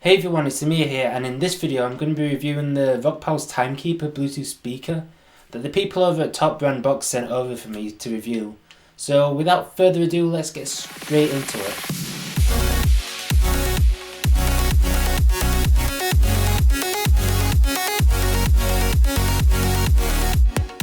Hey everyone, it's Amir here, and in this video I'm going to be reviewing the RockPals Timekeeper Bluetooth speaker that the people over at Top Brand Box sent over for me to review. So without further ado, let's get straight into it.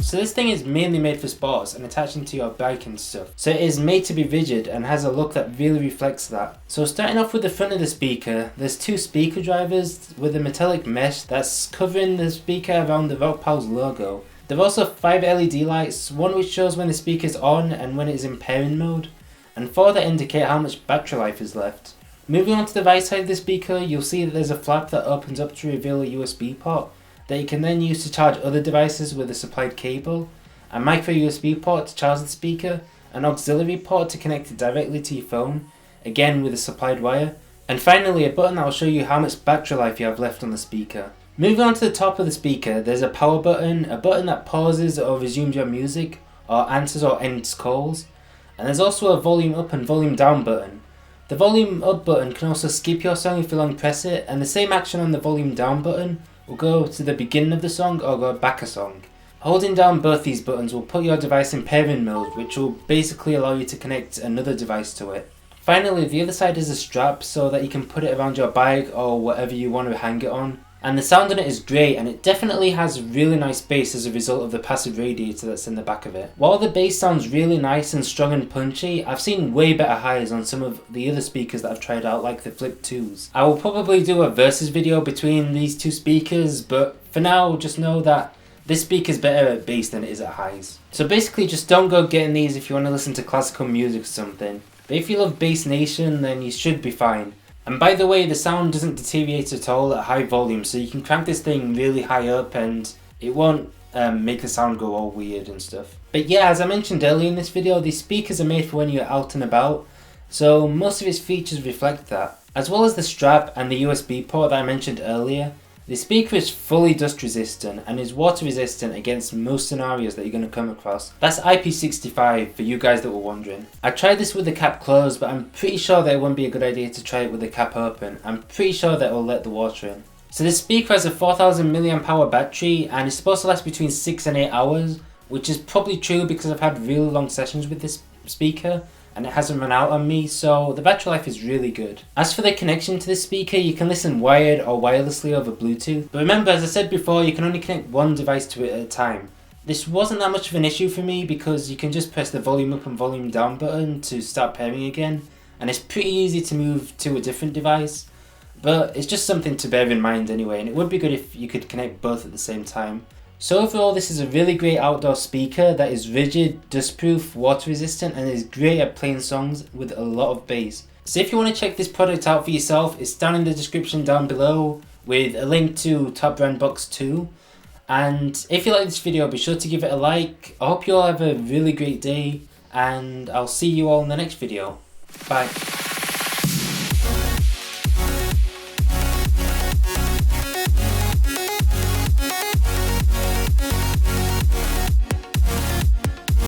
So this thing is mainly made for sports and attaching to your bike and stuff. So it is made to be rigid and has a look that really reflects that. So starting off with the front of the speaker, there's two speaker drivers with a metallic mesh that's covering the speaker around the RockPals logo. There are also 5 LED lights, one which shows when the speaker is on and when it is in pairing mode, and 4 that indicate how much battery life is left. Moving on to the right side of the speaker, you'll see that there's a flap that opens up to reveal a USB port that you can then use to charge other devices with a supplied cable, a micro USB port to charge the speaker, an auxiliary port to connect it directly to your phone, again with a supplied wire, and finally a button that will show you how much battery life you have left on the speaker. Moving on to the top of the speaker, there's a power button, a button that pauses or resumes your music, or answers or ends calls, and there's also a volume up and volume down button. The volume up button can also skip your song if you long press it, and the same action on the volume down button will go to the beginning of the song or go back a song. Holding down both these buttons will put your device in pairing mode, which will basically allow you to connect another device to it. Finally, the other side is a strap so that you can put it around your bike or whatever you want to hang it on. And the sound on it is great, and it definitely has really nice bass as a result of the passive radiator that's in the back of it. While the bass sounds really nice and strong and punchy, I've seen way better highs on some of the other speakers that I've tried out, like the Flip 2s. I will probably do a versus video between these two speakers, but for now just know that this speaker's better at bass than it is at highs. So basically just don't go getting these if you want to listen to classical music or something. But if you love Bass Nation, then you should be fine. And by the way, the sound doesn't deteriorate at all at high volume, so you can crank this thing really high up and it won't make the sound go all weird and stuff. But yeah, as I mentioned earlier in this video, these speakers are made for when you're out and about, so most of its features reflect that. As well as the strap and the USB port that I mentioned earlier, the speaker is fully dust resistant and is water resistant against most scenarios that you're going to come across. That's IP65 for you guys that were wondering. I tried this with the cap closed, but I'm pretty sure that it wouldn't be a good idea to try it with the cap open. I'm pretty sure that it will let the water in. So this speaker has a 4000 mAh battery and is supposed to last between 6 and 8 hours, which is probably true because I've had really long sessions with this speaker and it hasn't run out on me, so the battery life is really good. As for the connection to this speaker, you can listen wired or wirelessly over Bluetooth, but remember, as I said before, you can only connect one device to it at a time. This wasn't that much of an issue for me because you can just press the volume up and volume down button to start pairing again, and it's pretty easy to move to a different device, but it's just something to bear in mind anyway, and it would be good if you could connect both at the same time. So overall, this is a really great outdoor speaker that is rigid, dustproof, water resistant, and is great at playing songs with a lot of bass. So if you want to check this product out for yourself, it's down in the description down below with a link to Top Brand Box 2. And if you like this video, be sure to give it a like. I hope you all have a really great day, and I'll see you all in the next video. Bye.